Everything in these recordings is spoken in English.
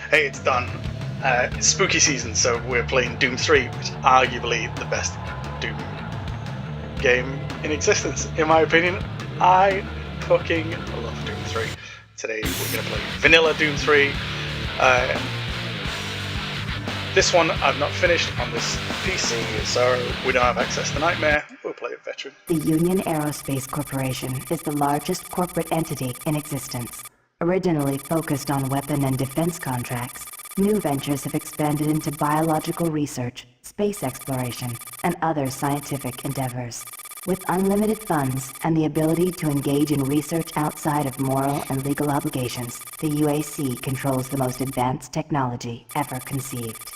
Hey, it's done. It's spooky season, so we're playing Doom 3, which is arguably the best Doom game in existence, in my opinion. I fucking love Doom 3. Today we're going to play vanilla Doom 3. This one I've not finished on this PC, so we don't have access to Nightmare. We'll play it veteran. The Union Aerospace Corporation is the largest corporate entity in existence. Originally focused on weapon and defense contracts, new ventures have expanded into biological research, space exploration, and other scientific endeavors. With unlimited funds and the ability to engage in research outside of moral and legal obligations, the UAC controls the most advanced technology ever conceived.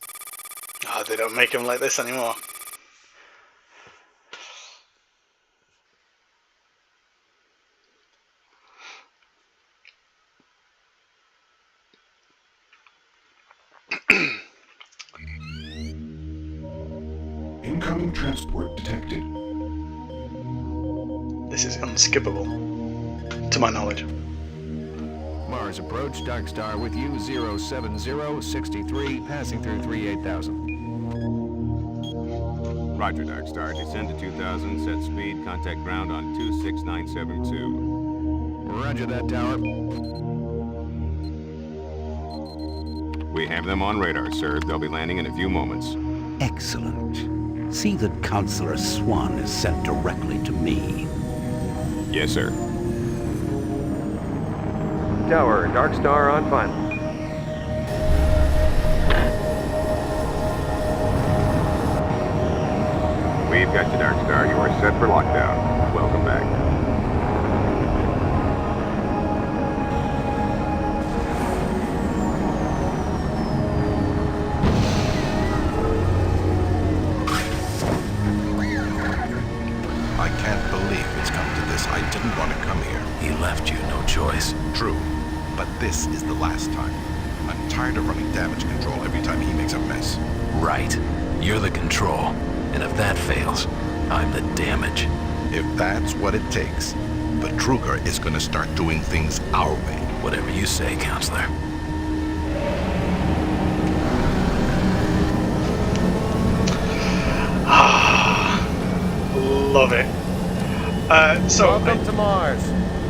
Oh, they don't make them like this anymore. Incoming transport detected. This is unskippable, to my knowledge. Mars approach, Dark Star with you, 07063, passing through 38,000. Roger, Dark Star. Descend to 2000, set speed, contact ground on 26972. Roger that, tower. We have them on radar, sir. They'll be landing in a few moments. Excellent. See that Counselor Swan is sent directly to me. Yes, sir. Tower, Dark Star on final. We've got you, Dark Star. You are set for lockdown. Welcome back. I can't believe it's come to this. I didn't want to come here. He left you no choice. True, but this is the last time. I'm tired of running damage control every time he makes a mess. Right. You're the control. And if that fails, I'm the damage. If that's what it takes, but Kruger is going to start doing things our way. Whatever you say, Counselor. Love it. Welcome to Mars.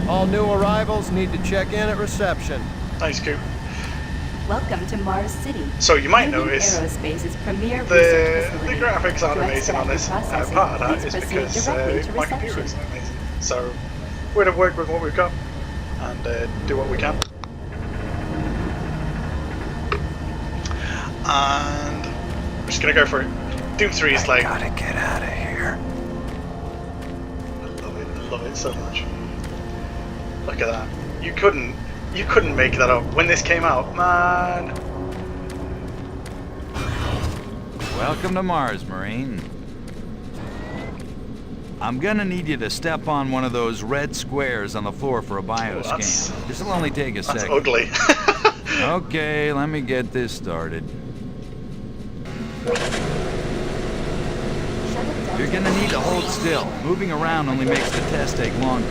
All new arrivals need to check in at reception. Nice, Coop. Welcome to Mars City. So you might Union notice Aerospace's premier the research facility. graphics aren't To amazing on this. extract the Part of that processing, is please because proceed directly to my computer reception. isn't amazing. So we're going to work with what we've got and do what we can. And we're just going to go for it. Doom 3 is like... Gotta get out of here. I love it so much. Look at that. You couldn't make that up when this came out, man. Welcome to Mars, Marine. I'm gonna need you to step on one of those red squares on the floor for a bioscan. This'll only take a That's second. ugly. Okay, let me get this started. You're gonna need to hold still. Moving around only makes the test take longer.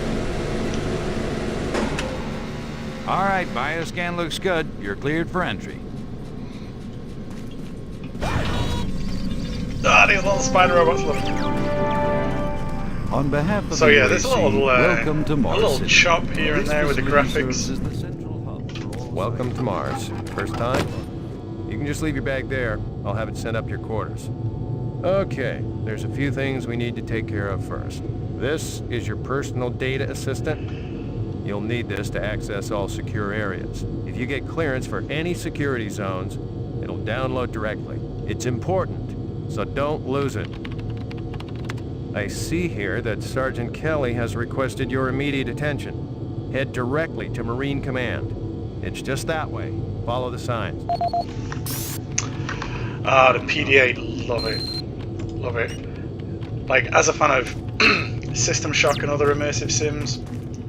All right, bioscan looks good. You're cleared for entry. Ah, these little spider robots look. On behalf of So the yeah, there's a UAC, little, welcome to a Mars little City. chop here and This there with the facility graphics. serves as the central hub for all- Welcome to Mars. First time? You can just leave your bag there. I'll have it sent up to your quarters. Okay, there's a few things we need to take care of first. This is your personal data assistant. You'll need this to access all secure areas. If you get clearance for any security zones, it'll download directly. It's important, so don't lose it. I see here that Sergeant Kelly has requested your immediate attention. Head directly to Marine Command. It's just that way. Follow the signs. Ah, the PDA, love it. Love it. Like, as a fan of System Shock and other immersive sims,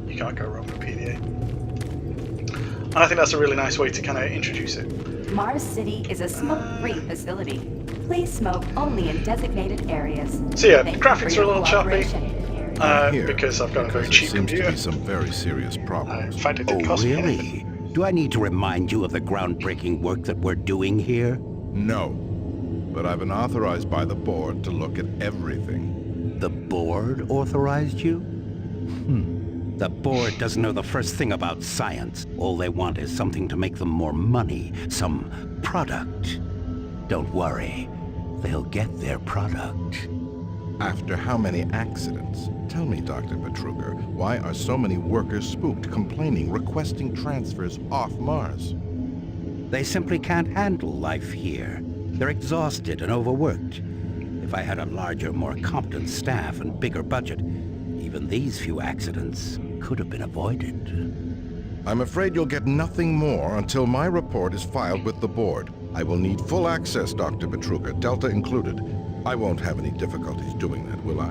you can't go wrong with PDA. And I think that's a really nice way to kind of introduce it. Mars City is a smoke-free facility. Please smoke only in designated areas. So yeah, Thank you graphics for your are a little choppy. cooperation. Because I've got a very cheap seems to computer. be some very serious problems. In fact, it did Oh, cost me really? anything. Do I need to remind you of the groundbreaking work that we're doing here? No. But I've been authorized by the board to look at everything. The board authorized you? The board doesn't know the first thing about science. All they want is something to make them more money, some product. Don't worry, they'll get their product. After how many accidents? Tell me, Dr. Betruger, why are so many workers spooked, complaining, requesting transfers off Mars? They simply can't handle life here. They're exhausted and overworked. If I had a larger, more competent staff and bigger budget, even these few accidents could have been avoided. I'm afraid you'll get nothing more until my report is filed with the board. I will need full access, Dr. Betruger, Delta included. I won't have any difficulties doing that, will I?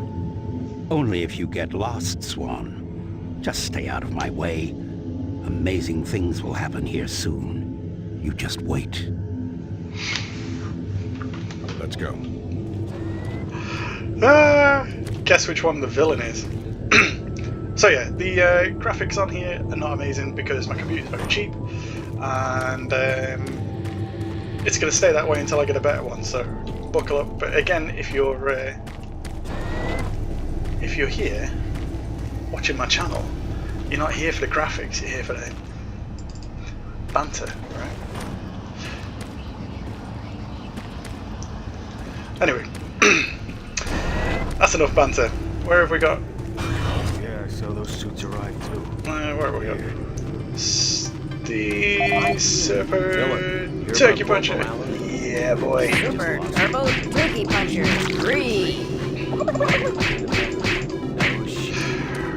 Only if you get lost, Swan. Just stay out of my way. Amazing things will happen here soon. You just wait. Let's go. Guess which one the villain is. So yeah, the graphics on here are not amazing because my computer's very cheap, and it's going to stay that way until I get a better one, so buckle up. But again, if you're here watching my channel, you're not here for the graphics, you're here for the banter, right? Anyway, that's enough banter. Where have we got? Yeah, so those suits arrived too. Where have we got? The Super Dylan, Turkey you're about Puncher. Volvo Yeah, boy. Super Turbo Turkey Puncher 3. Oh shit.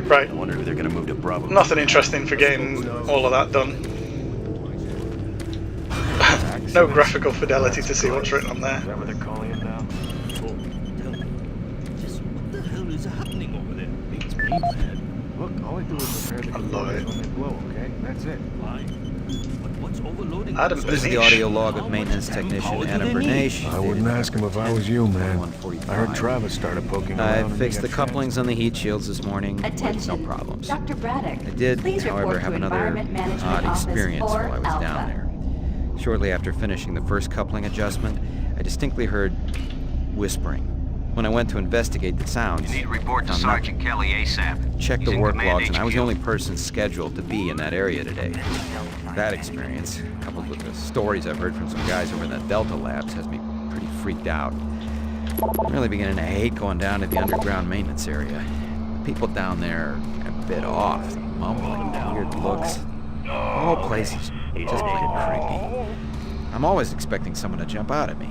Right. I wonder who they're gonna move to Bravo. Nothing interesting for getting all of that done. No graphical fidelity to see what's written on there. Is that what they're calling it now? Just what the hell is happening over there? Beats me, man. Look, all I do is repair the I love computers it. when they blow, okay? That's it. But what's overloading? Adam This is the Bernish. audio log of maintenance technician Adam Bernache. I wouldn't ask him if I was you, man. 1:45. I heard Travis started poking I around. and fixed he the got couplings on the heat shields this morning. Attention. No problems. Dr. Braddock. I did, Please however, report have to another Environment Management odd Office experience while I was 4 down Alpha. there. Shortly after finishing the first coupling adjustment, I distinctly heard whispering. When I went to investigate the sounds, You need to report to found Sergeant Kelly ASAP. checked He's the in work command logs, and I was the HQ. only person scheduled to be in that area today. That experience, coupled with the stories I've heard from some guys over in the Delta labs, has me pretty freaked out. I'm really beginning to hate going down to the underground maintenance area. The people down there are a bit off, mumbling, weird looks. The whole place is just plain creepy. I'm always expecting someone to jump out at me.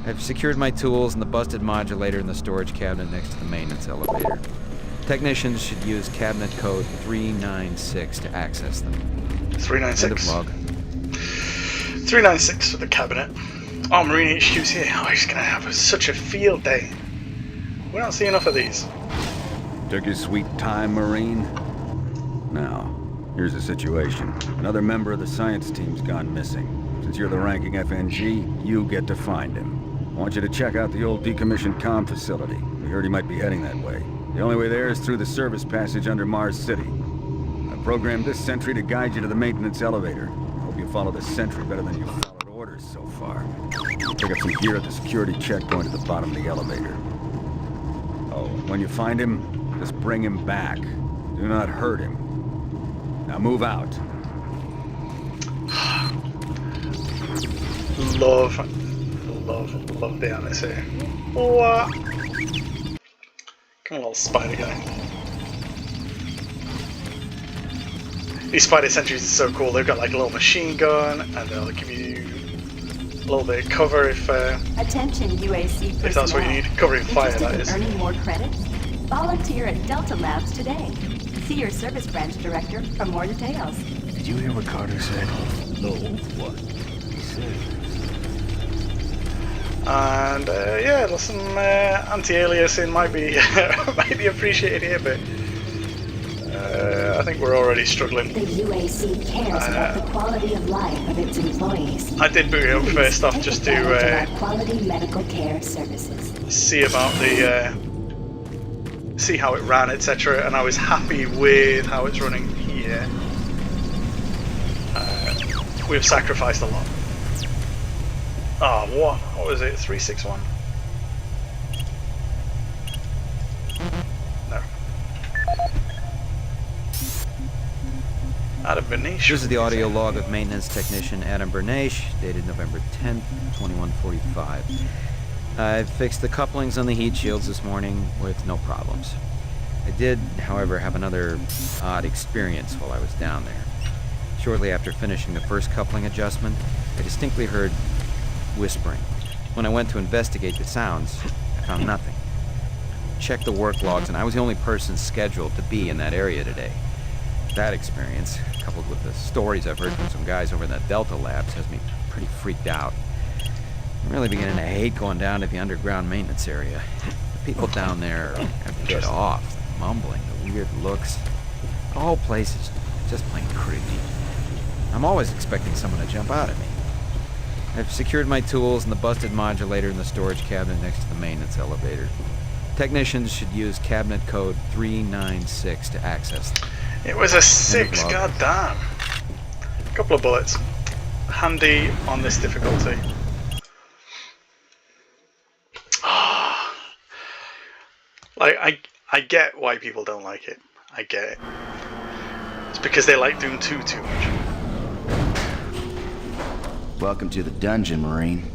I've secured my tools and the busted modulator in the storage cabinet next to the maintenance elevator. Technicians should use cabinet code 396 to access them. 396. End of log. 396 for the cabinet. Oh, Marine HQ's here. Oh, he's gonna have such a field day. We don't see enough of these. Took your sweet time, Marine. Now, here's the situation. Another member of the science team's gone missing. Since you're the ranking FNG, you get to find him. I want you to check out the old decommissioned comm facility. We heard he might be heading that way. The only way there is through the service passage under Mars City. I programmed this sentry to guide you to the maintenance elevator. I hope you follow this sentry better than you've followed orders so far. Pick up some gear at the security checkpoint at the bottom of the elevator. Oh, and when you find him, just bring him back. Do not hurt him. Now move out. Love the Alice here. What? Come on, little spider guy. These spider sentries are so cool. They've got like a little machine gun, and they'll give you a little bit of cover if Attention UAC personnel. that's what you need. Covering fire, Interested that in is. earning more credits? Volunteer at Delta Labs today. See your service branch director for more details. Did you hear what Carter said? No, what? He said... And yeah, there's some anti-aliasing might be might be appreciated here, but I think we're already struggling. The UAC cares about the quality of life of its employees. I did boot it up first off just to quality medical care services. see about the see how it ran, etc. And I was happy with how it's running here. we've sacrificed a lot. Oh, what was it? 361? No. Adam Bernish. This is the audio log of maintenance technician Adam Bernache, dated November 10th, 2145. I've fixed the couplings on the heat shields this morning with no problems. I did, however, have another odd experience while I was down there. Shortly after finishing the first coupling adjustment, I distinctly heard whispering. When I went to investigate the sounds, I found nothing. Checked the work logs, and I was the only person scheduled to be in that area today. That experience, coupled with the stories I've heard from some guys over in the Delta labs, has me pretty freaked out. I'm really beginning to hate going down to the underground maintenance area. The people down there are a bit off, mumbling, the weird looks. The whole place is just plain creepy. I'm always expecting someone to jump out at me. I've secured my tools and the busted modulator in the storage cabinet next to the maintenance elevator. Technicians should use cabinet code 396 to access them. It was a 6, goddamn. Couple of bullets. Handy on this difficulty. Like, I get why people don't like it. I get it. It's because they like Doom 2 too much. Welcome to the dungeon, Marine.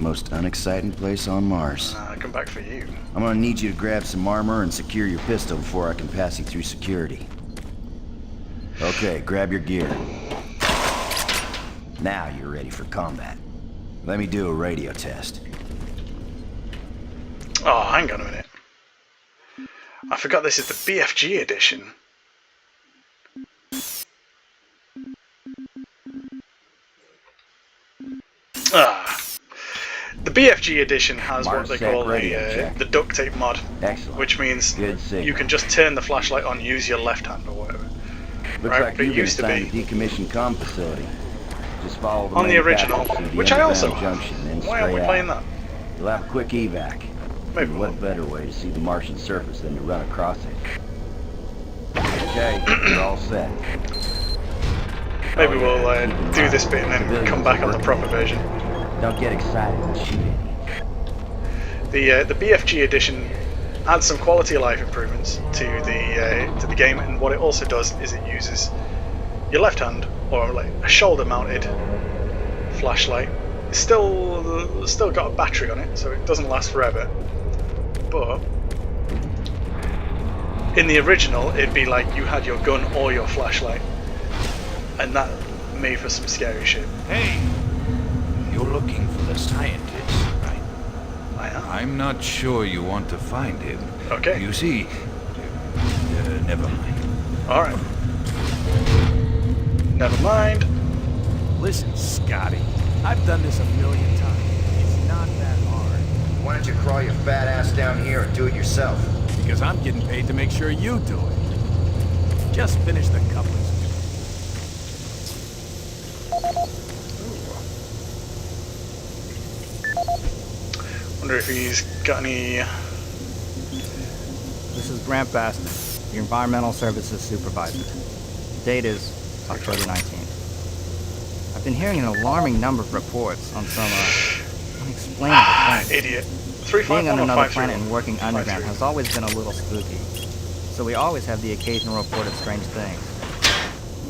Most unexciting place on Mars. I come back for you. I'm gonna need you to grab some armor and secure your pistol before I can pass you through security. Okay, grab your gear. Now you're ready for combat. Let me do a radio test. Oh, hang on a minute. I forgot this is the BFG edition. The BFG edition has what they call the duct tape mod. Excellent. Which means you can just turn the flashlight on, use your left hand or whatever. Looks right? like But it you've used to been be assigned to decommissioned comm facility. Just follow the on the main original, passage through the which I also underground have. junction, then Why aren't we straight playing out. that? You'll have a quick evac. Maybe And we'll. what better way to see the Martian surface than to run across it? Okay, you're all set. Maybe we'll do this bit and then come back on the proper version. Don't get excited and shoot it. The BFG edition adds some quality of life improvements to the game, and what it also does is it uses your left hand, or like a shoulder-mounted flashlight. It's still got a battery on it, so it doesn't last forever. But in the original, it'd be like you had your gun or your flashlight, and that made for some scary shit. Hey, you're looking for the scientist, right? I am. I'm not sure you want to find him. Okay. You see, never mind. All right. Never mind. Listen, Scotty, I've done this 1,000,000 times. It's not that hard. Why don't you crawl your fat ass down here and do it yourself? Because I'm getting paid to make sure you do it. Just finish the couplings. Wonder if he's got any. This is Grant Baston, the Environmental Services Supervisor. The date is October 19th. I've been hearing an alarming number of reports on some unexplainable things. Idiot. Being on another planet and working underground has always been a little spooky, so we always have the occasional report of strange things.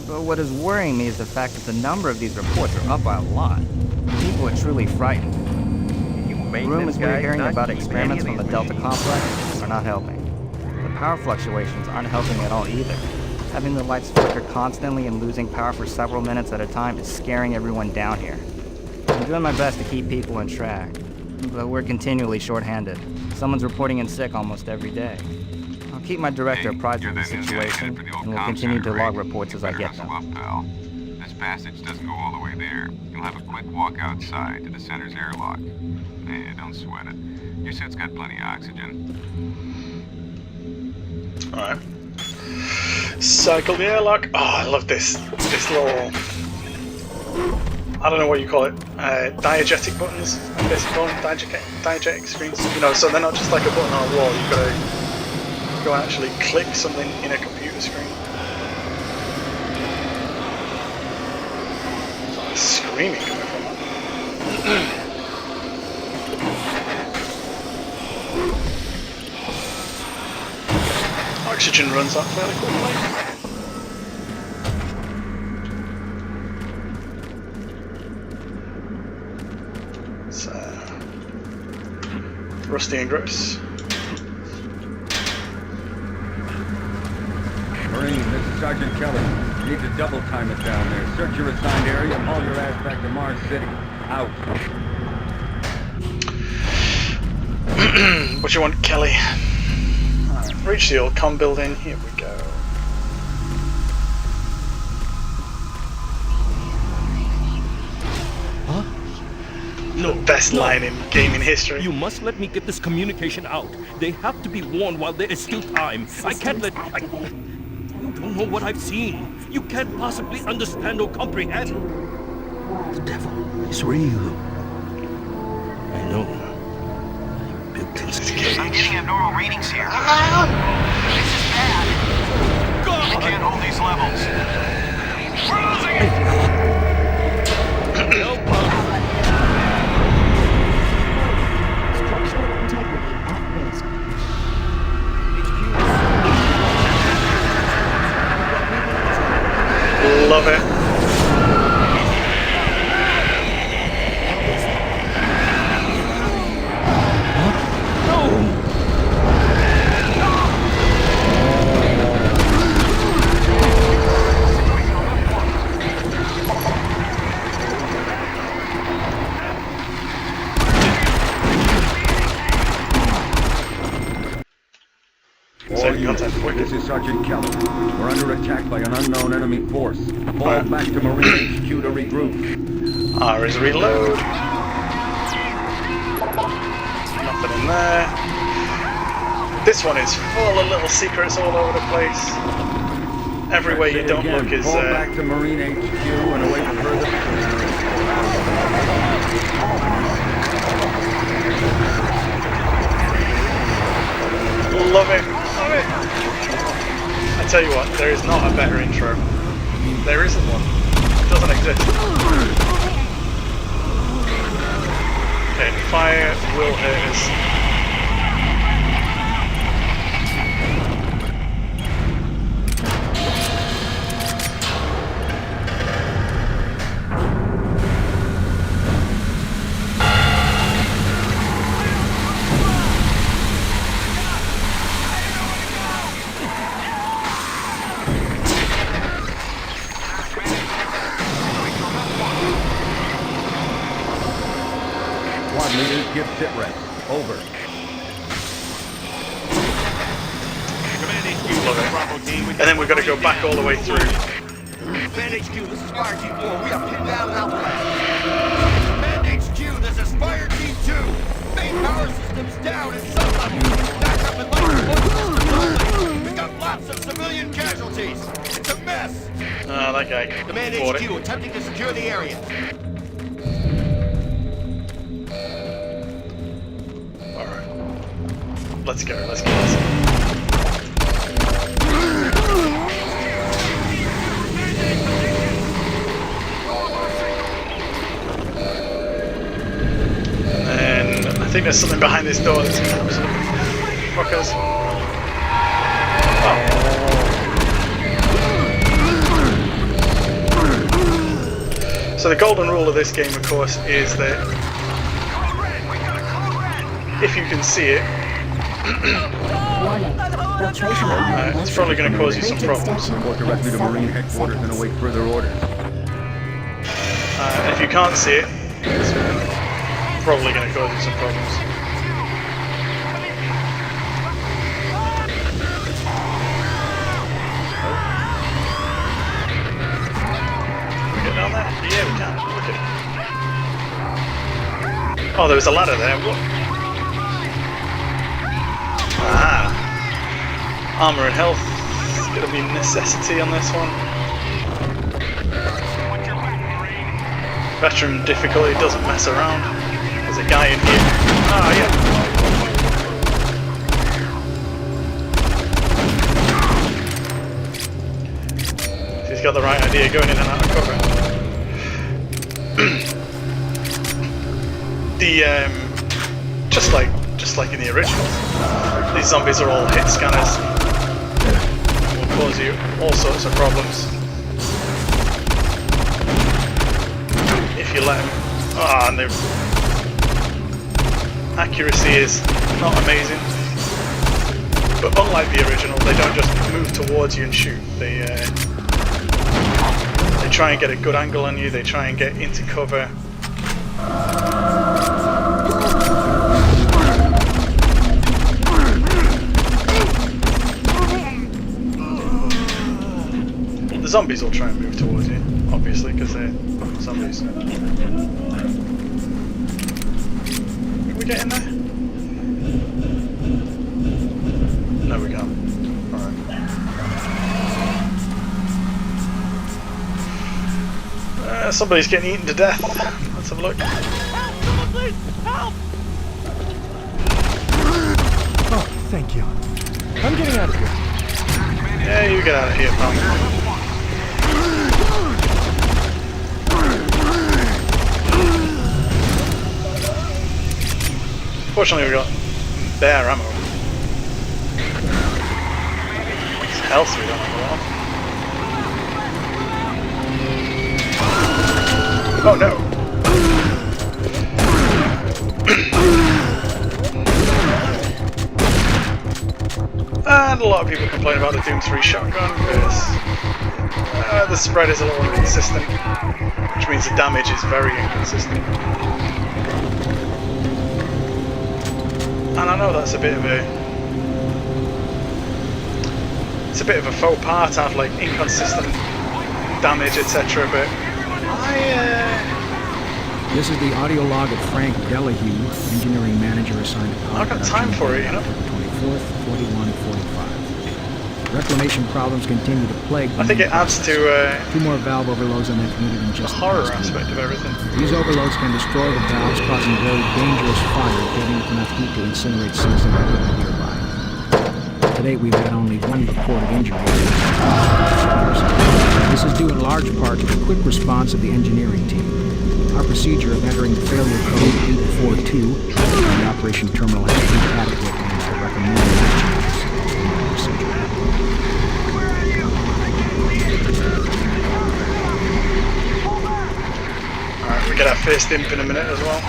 But what is worrying me is the fact that the number of these reports are up by a lot. People are truly frightened. The rumors we're hearing about experiments from the Delta complex are not helping. The power fluctuations aren't helping at all either. Having the lights flicker constantly and losing power for several minutes at a time is scaring everyone down here. I'm doing my best to keep people on track, but we're continually shorthanded. Someone's reporting in sick almost every day. I'll keep my director apprised of the situation, and will continue to log reports as I get them. Up, pal. This passage doesn't go all the way there. You'll have a quick walk outside to the center's airlock. Hey, don't sweat it. Your suit's got plenty of oxygen. Alright. Cycle the airlock. Oh, I love this little, I don't know what you call it, diegetic buttons, I guess you call them, diegetic screens. You know, so they're not just like a button on a wall, you've got to go and actually click something in a computer screen. screaming coming from that. Oxygen runs out fairly quickly. So, Rusty and Gross. Marine, this is Sergeant Kelly. You need to double time it down there. Search your assigned area and haul your ass back to Mars City. Out. What do you want, Kelly? Reach the old comm building. Here we go. Huh? No, the best line in gaming history. You must let me get this communication out. They have to be warned while there is still time. I can't let... You don't know what I've seen. You can't possibly understand or comprehend. The devil is real. I know. I built this cage. I'm getting abnormal readings here. This is bad. God! You can't hold these levels. We're losing it! Help us! Structural integrity at risk. Love it. This is Sergeant Kelly. We're under attack by an unknown enemy force. Fall back to Marine HQ to regroup. R is reload. Nothing in there. This one is full of little secrets all over the place. Everywhere you don't look is... Fall back to Marine HQ and await further... Love it. Love it. I tell you what, there is not a better intro. There isn't one. It doesn't exist. Okay, fire will hurt us. Leaders, give sit rep. Over. And then we've got to go back all the way through. Command HQ, this is Fire Team 4. We are pinned down in Alphabet. Command HQ, this is Fire Team 2. Main power systems down in sub-level. Backup and light support systems only. We've got lots of civilian casualties. It's a mess. That guy. Command HQ, attempting to secure the area. Let's go, let's go, And I think there's something behind this door that's absolutely fuckers. Oh. So the golden rule of this game, of course, is that if you can see it, it's probably going to cause you some problems. Report directly to Marine headquarters and await further orders. And if you can't see it, it's probably going to cause you some problems. Can we get down there? Yeah, we can. Look at it. Oh, there was a ladder there. What? Armor and health is going to be a necessity on this one. Veteran difficulty doesn't mess around. There's a guy in here. Ah, yeah. He's got the right idea going in and out of cover. just like in the original, these zombies are all hit scanners. Will cause you all sorts of problems if you let them. Ah, and their accuracy is not amazing. But unlike the original, they don't just move towards you and shoot. They try and get a good angle on you. They try and get into cover. The zombies will try and move towards you, obviously, because they're zombies. Can we get in there? No, we can't. Alright. Somebody's getting eaten to death. Let's have a look. Help! Someone please! Help! Oh, thank you. I'm getting out of here. Yeah, you get out of here, pal. Fortunately, we got bare ammo. It's health we don't have a lot. Oh no! And a lot of people complain about the Doom 3 shotgun because the spread is a little inconsistent, which means the damage is very inconsistent. And I know that's a bit of a faux pas to have like inconsistent damage, etc. But This is the audio log of Frank Delahue, engineering manager assigned to power I've got time for it, you know. 24th, 41, 45. Reclamation problems continue to plague. I think it adds to 2 more valve overloads on that unit in just the horror aspect of everything. These overloads can destroy the valves, causing very dangerous fire, getting enough heat to incinerate sensitive equipment nearby. To date, we've had only 1 reported injury. This is due in large part to the quick response of the engineering team. Our procedure of entering the failure code 842 on the operation terminal has proved adequate and the recommended actions in the procedure. Alright, we get our first imp in a minute as well.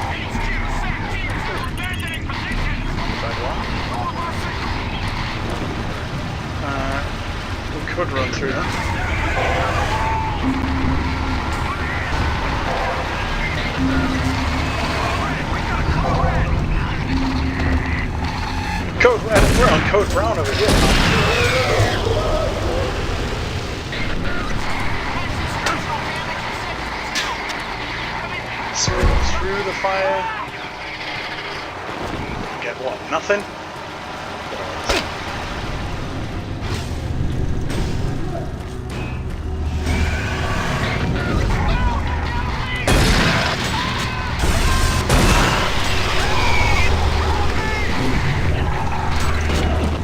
We could run through that. We're on code brown over here. Swing through the fire. Get what? Nothing?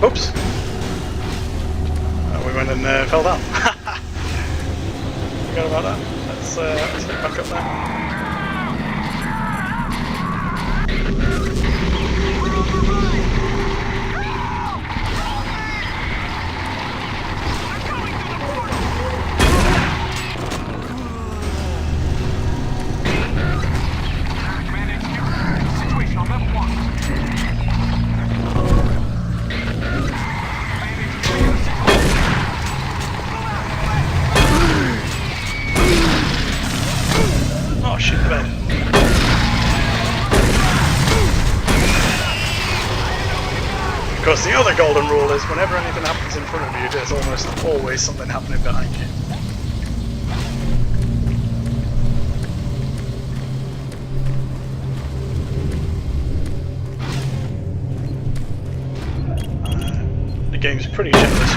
Oops. We went and fell down. Forgot about that. Let's get back up there. Oh shit, the bed. Of course, the other golden rule is whenever anything happens in front of you, there's almost always something happening behind you. The game's pretty generous.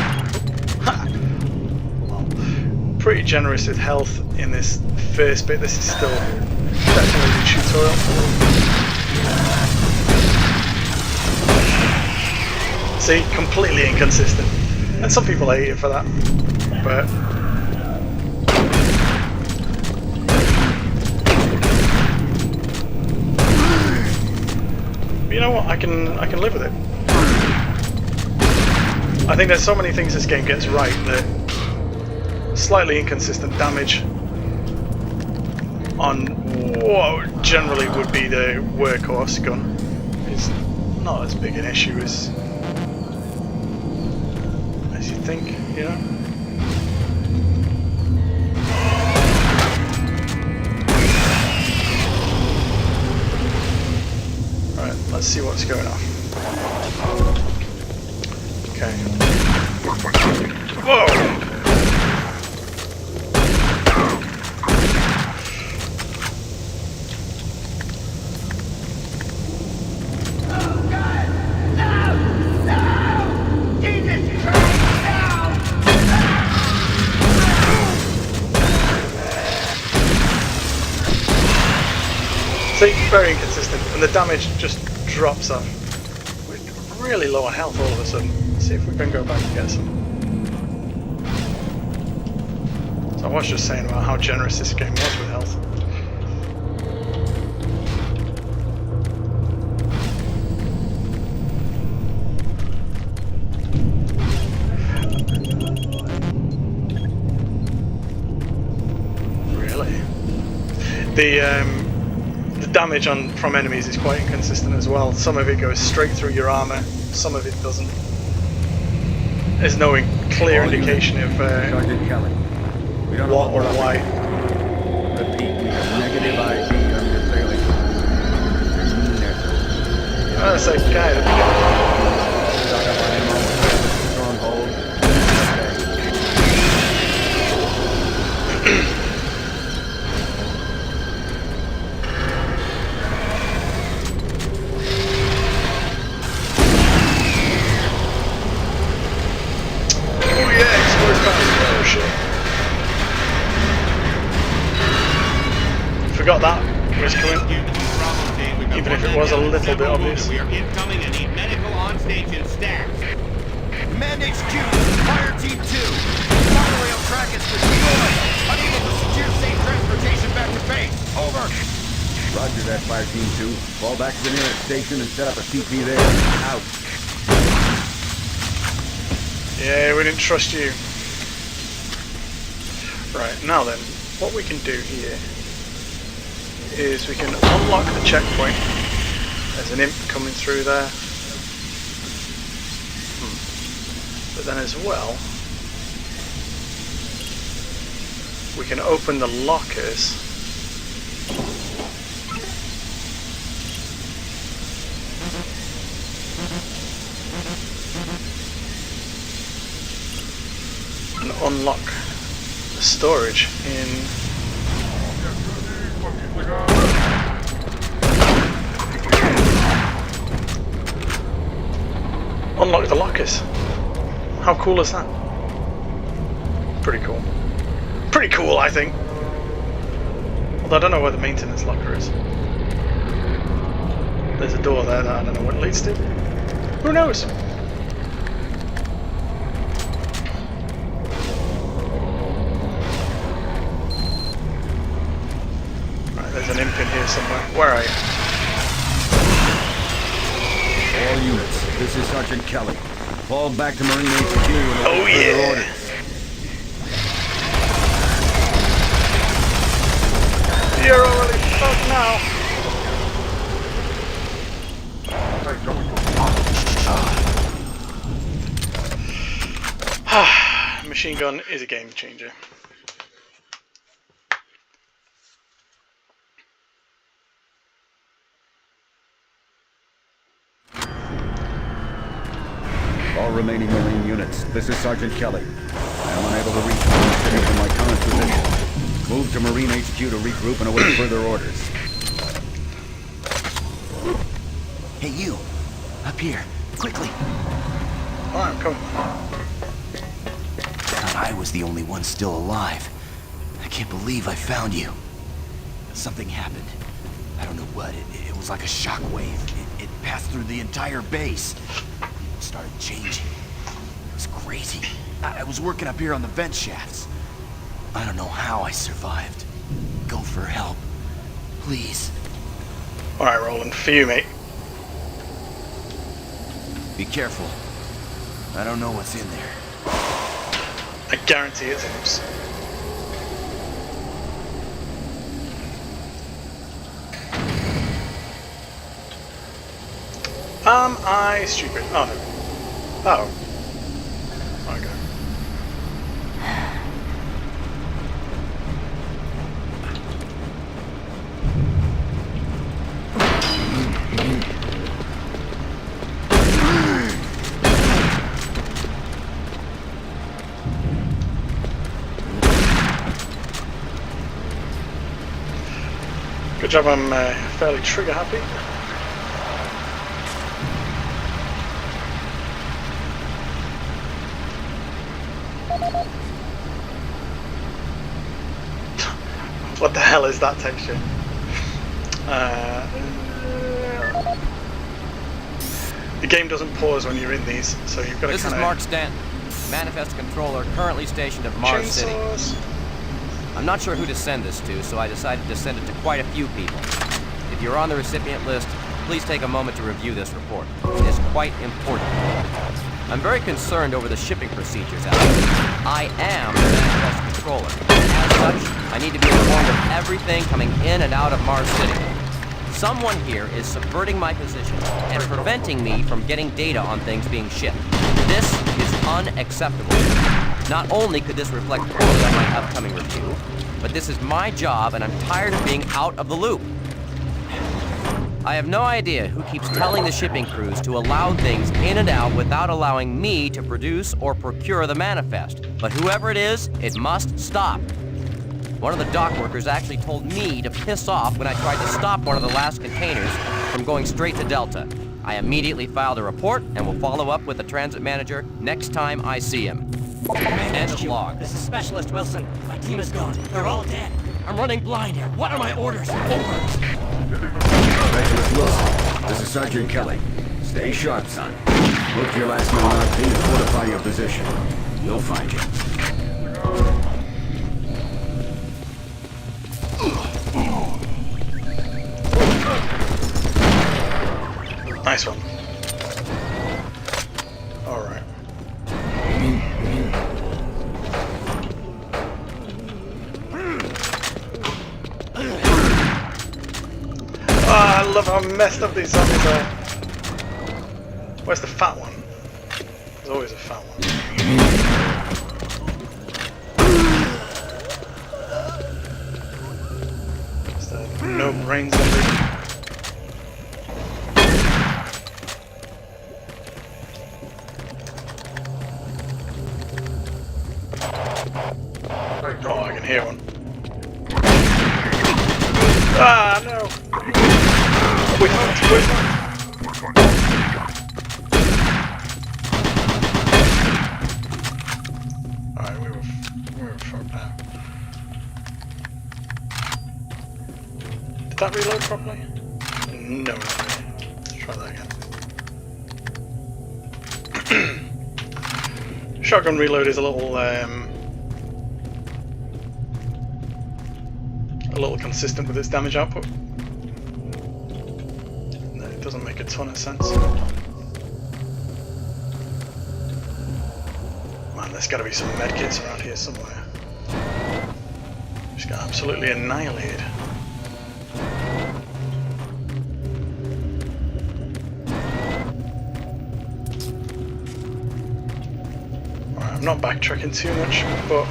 Pretty generous with health in this first bit. This is still definitely the tutorial. See, completely inconsistent. And some people hate it for that. But know what? I can live with it. I think there's so many things this game gets right that slightly inconsistent damage on what generally would be the workhorse gun is not as big an issue as you think, you know? Alright, let's see what's going on. Okay. Whoa! See, very inconsistent, and the damage just drops off. We're really low on health all of a sudden. Let's see if we can go back and get some. So I was just saying about how generous this game was with health. Really? The damage from enemies is quite inconsistent as well. Some of it goes straight through your armor, some of it doesn't. There's no clear indication of what or why. Repeat, we have negative ID on your sailing. That's like kind of. Stronghold. Forgot that was coming, even if it was a little bit obvious. We are incoming and need medical on station staff. Command HQ, this is Fire Team 2. Monorail track is destroyed. Unable to secure safe transportation back to base. Over. Roger that, Fire Team 2. Fall back to the nearest station and set up a CP there. Out. Yeah, we didn't trust you. Right, now then, what we can do here is we can unlock the checkpoint. There's an imp coming through there. But then as well, we can open the lockers. And unlock the storage in unlock the lockers. How cool is that? Pretty cool. Pretty cool, I think. Although I don't know where the maintenance locker is. There's a door there that I don't know what it leads to. Who knows? Right, there's an imp in here somewhere. Where are you? All units, this is Sergeant Kelly. Fall back to Marine HQ and oh yeah. orders. You're already fucked now. Machine gun is a game changer. All remaining Marine units, this is Sergeant Kelly. I am unable to reach the city from my current position. Move to Marine HQ to regroup and await further orders. Hey, you! Up here, quickly! Alright, come. Thought I was the only one still alive. I can't believe I found you. Something happened. I don't know what. It was like a shockwave. It passed through the entire base. People started changing. It was crazy. I was working up here on the vent shafts. I don't know how I survived. Go for help. Please. Alright, Roland, for you, mate. Be careful. I don't know what's in there. I guarantee it's imps. Am I stupid? Oh no. Oh. Okay. Good job, I'm fairly trigger happy. What the hell is that texture? The game doesn't pause when you're in these, so you've got to This is Mark Stanton, Manifest Controller, currently stationed at Mars City. I'm not sure who to send this to, so I decided to send it to quite a few people. If you're on the recipient list, please take a moment to review this report. It is quite important. I'm very concerned over the shipping procedures out there. I am the Manifest Controller. As such, I need to be informed of everything coming in and out of Mars City. Someone here is subverting my position and preventing me from getting data on things being shipped. This is unacceptable. Not only could this reflect poorly on my upcoming review, but this is my job and I'm tired of being out of the loop. I have no idea who keeps telling the shipping crews to allow things in and out without allowing me to produce or procure the manifest. But whoever it is, it must stop. One of the dock workers actually told me to piss off when I tried to stop one of the last containers from going straight to Delta. I immediately filed a report and will follow up with the transit manager next time I see him. End of log. This is Specialist Wilson. My team is gone. They're all dead. I'm running blind here. What are my orders? Over. Specialist Wilson, this is Sergeant Kelly. Stay sharp, son. Look your last man RP and fortify your position. We'll find you. Nice one. Alright. I love how messed up these zombies are. Where's the fat one? There's always a fat one. Is there no brains zombie? Oh, I can hear one. Ah, no! Which one? Which one? Alright, we were fucked now. Did that reload properly? No, not really. Let's try that again. Shotgun reload is a little consistent with its damage output. No, it doesn't make a ton of sense. Man, there's got to be some medkits around here somewhere. Just got absolutely annihilated. Alright, I'm not backtracking too much, but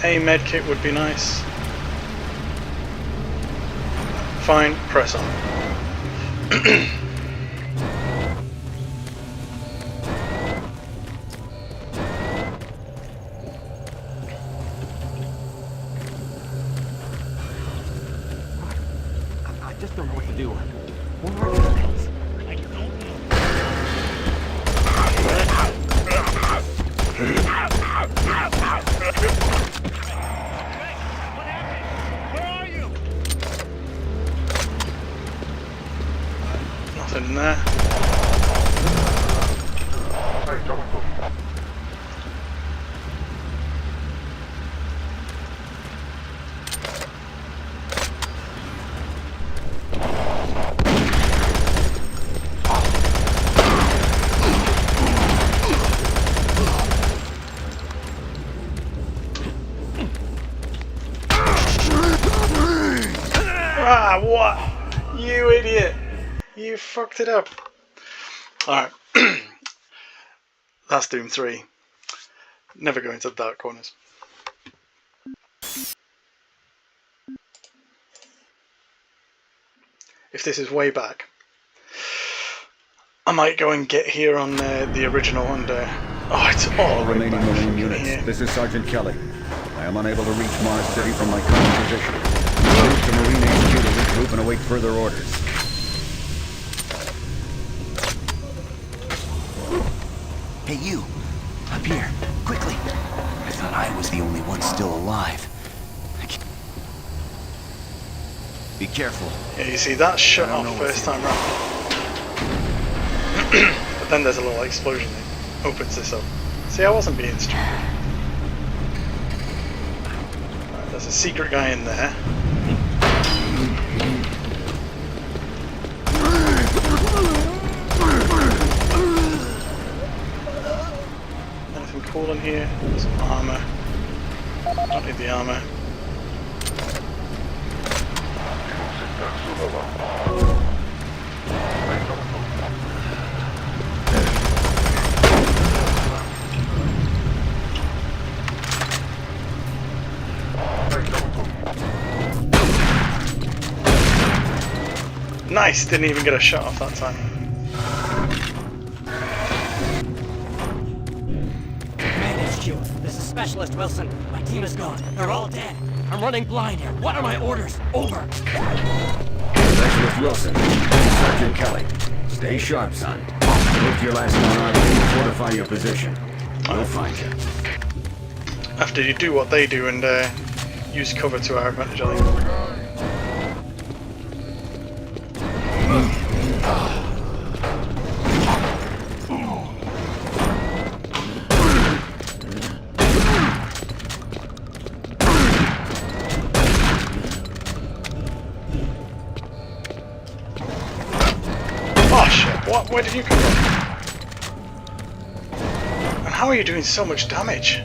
a medkit would be nice. Fine, press on. I just don't know what to do. Where are these things? I don't Nothing in there. Ah, what? You idiot! You fucked it up. Alright. That's Doom 3. Never go into the dark corners. If this is way back, I might go and get here on the original and oh, it's all remaining back. Marine units. Here. This is Sergeant Kelly. I am unable to reach Mars City from my current position. Move to Marine HQ to regroup and await further orders. Hey, you! Up here, quickly! I thought I was the only one still alive. Be careful. Yeah, you see that shut off first time round. But then there's a little explosion that opens this up. See, I wasn't being stupid. Right, there's a secret guy in there. Anything cool in here? Some armor. Don't need the armor. Nice, didn't even get a shot off that time. Man HQ, this is Specialist Wilson. My team is gone. They're all dead. I'm running blind here. What are my orders? Over. Specialist Wilson, Sergeant Kelly. Stay sharp, son. Look to your last known RV and fortify your position. I'll find you. After you do what they do and use cover to our advantage, I think. What? Where did you come from? And how are you doing so much damage?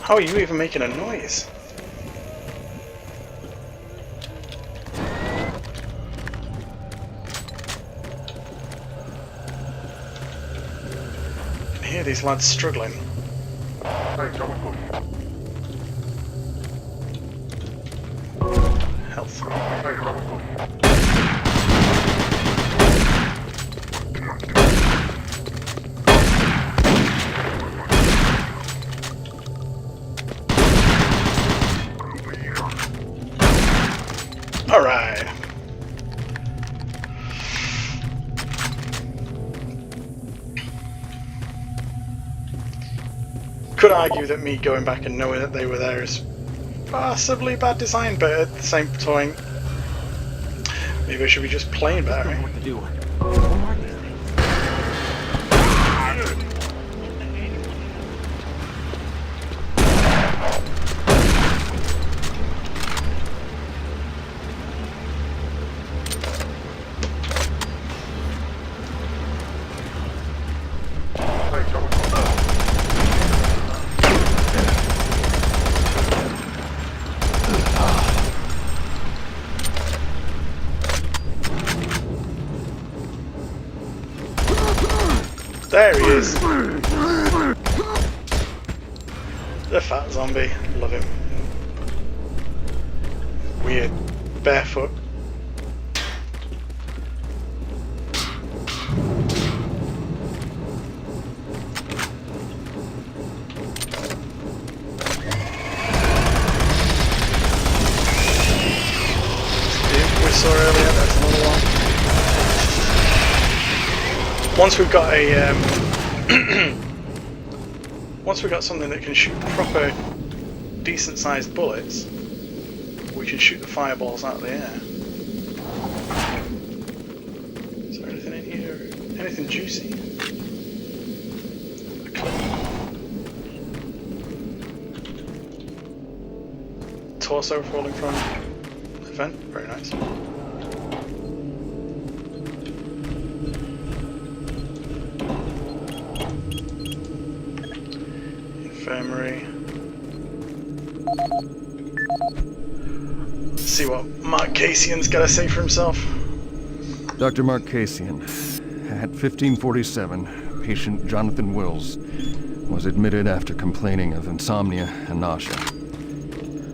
How are you even making a noise? Hear these lads struggling. Health. All right. Could argue that me going back and knowing that they were there is possibly bad design, but at the same time, maybe I should be just playing better. What to do? There he is. The fat zombie. Love him. Weird. Barefoot. We saw earlier, there's another one. Once we've got a once we've got something that can shoot proper decent sized bullets, we can shoot the fireballs out of the air. Is there anything in here? Anything juicy? A clip. Torso falling from the vent, very nice. see what Mark Casian's got to say for himself. Dr. Mark Casian. At 1547, patient Jonathan Wills was admitted after complaining of insomnia and nausea.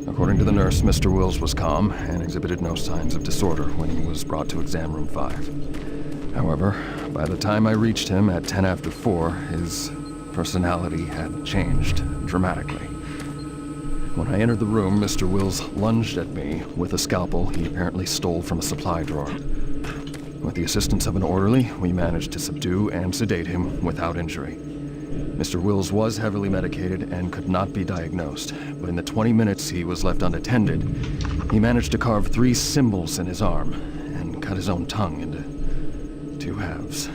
According to the nurse, Mr. Wills was calm and exhibited no signs of disorder when he was brought to exam room 5. However, by the time I reached him at 10 after 4, his personality had changed dramatically. When I entered the room, Mr. Wills lunged at me with a scalpel he apparently stole from a supply drawer. With the assistance of an orderly, we managed to subdue and sedate him without injury. Mr. Wills was heavily medicated and could not be diagnosed, but in the 20 minutes he was left unattended, he managed to carve 3 symbols in his arm and cut his own tongue into 2 halves.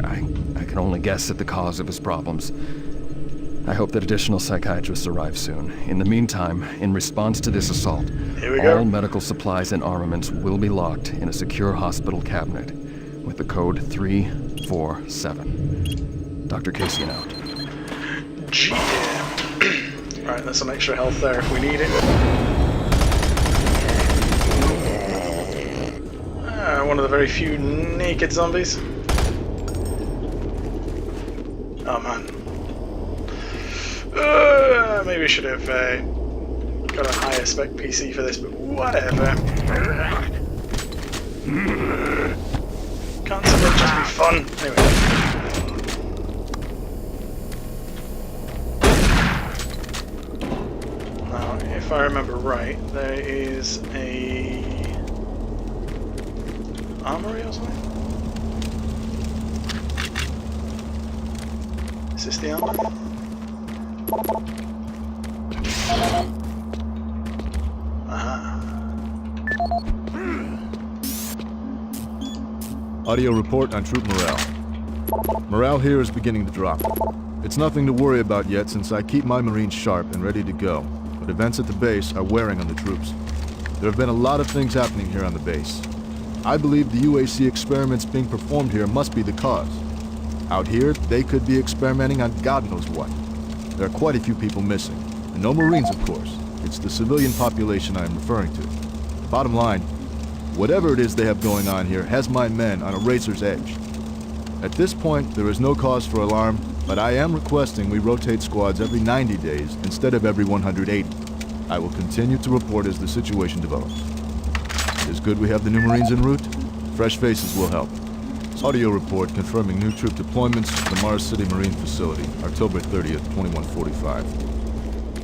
I can only guess at the cause of his problems. I hope that additional psychiatrists arrive soon. In the meantime, in response to this assault, all medical supplies and armaments will be locked in a secure hospital cabinet with the code 347. Dr. Casian out. GM. Alright, there's some extra health there if we need it. One of the very few naked zombies. Oh man. Maybe we should have got a higher spec PC for this, but whatever. Can't some of it just be fun? Anyway. Now, if I remember right, there is a armory or something? Is this the armory? Audio report on troop morale. Morale here is beginning to drop. It's nothing to worry about yet since I keep my Marines sharp and ready to go, but events at the base are wearing on the troops. There have been a lot of things happening here on the base. I believe the UAC experiments being performed here must be the cause. Out here, they could be experimenting on God knows what. There are quite a few people missing, and no Marines, of course. It's the civilian population I am referring to. Bottom line, whatever it is they have going on here has my men on a razor's edge. At this point, there is no cause for alarm, but I am requesting we rotate squads every 90 days instead of every 180. I will continue to report as the situation develops. It is good we have the new Marines en route. Fresh faces will help. Audio report confirming new troop deployments to the Mars City Marine Facility, October 30th, 2145.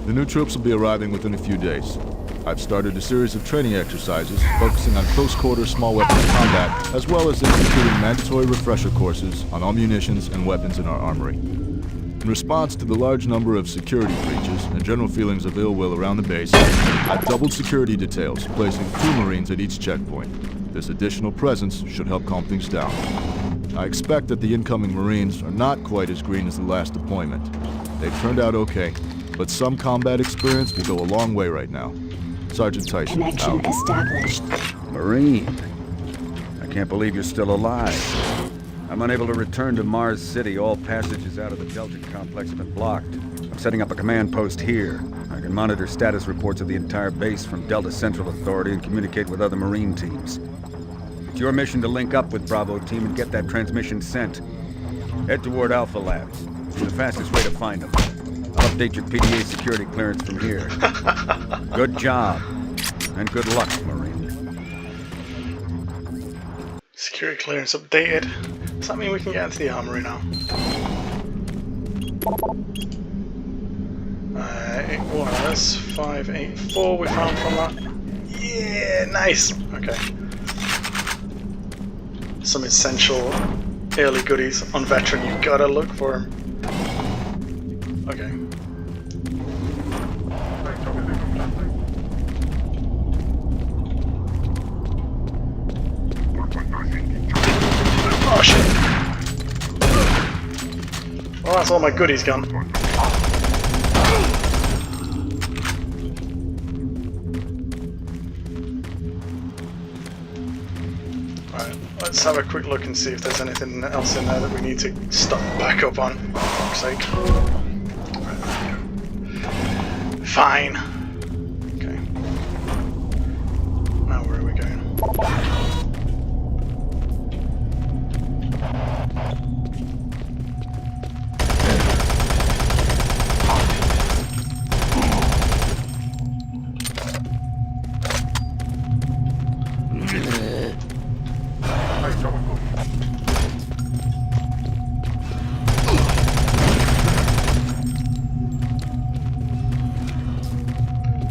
The new troops will be arriving within a few days. I've started a series of training exercises focusing on close-quarter small weapons combat, as well as instituting mandatory refresher courses on all munitions and weapons in our armory. In response to the large number of security breaches and general feelings of ill will around the base, I've doubled security details, placing 2 Marines at each checkpoint. This additional presence should help calm things down. I expect that the incoming Marines are not quite as green as the last deployment. They've turned out okay, but some combat experience will go a long way right now. Sergeant Tyson, Connection out. established. Marine, I can't believe you're still alive. I'm unable to return to Mars City. All passages out of the Delta complex have been blocked. I'm setting up a command post here. I can monitor status reports of the entire base from Delta Central Authority and communicate with other Marine teams. It's your mission to link up with Bravo Team and get that transmission sent. Head toward Alpha Labs. It's the fastest way to find them. I'll update your PDA security clearance from here. Good job. And good luck, Marine. Security clearance updated. Does that mean we can get into the armory now? It was 584 we found from that. Yeah, nice. Okay. Some essential early goodies on veteran. You've got to look for them. Okay. Oh shit! Well, that's all my goodies gone. Right, let's have a quick look and see if there's anything else in there that we need to stock back up on, for fuck's sake. Fine. Okay.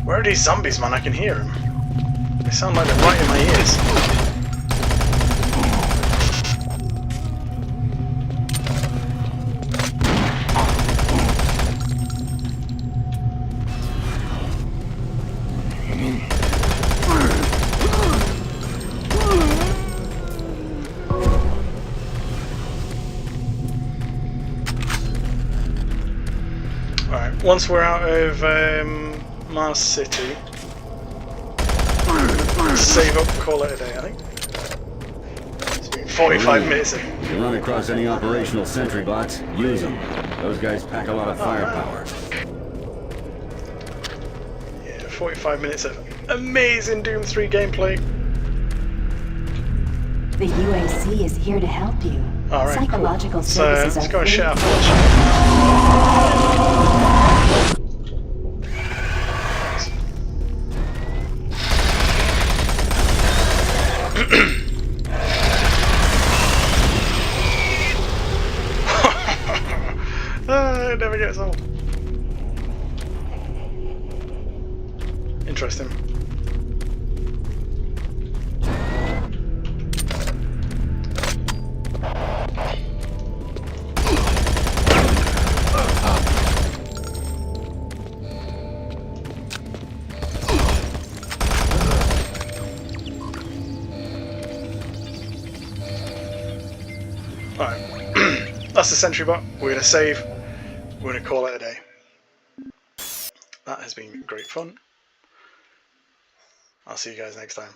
Where are these zombies, man? I can hear them. They sound like they're right in my ears. Alright, once we're out of Mars City, save up, call it a day, I think. It's been 45 minutes. If you run across any operational sentry bots, use them. Those guys pack a lot of firepower. Yeah, 45 minutes of amazing Doom 3 gameplay. The UAC is here to help you. Alright, Psychological cool. services Let's are go and free. shit our it never gets old. Interesting. Alright, that's the sentry bot. We're going to save. We're going to call it a day. That has been great fun. I'll see you guys next time.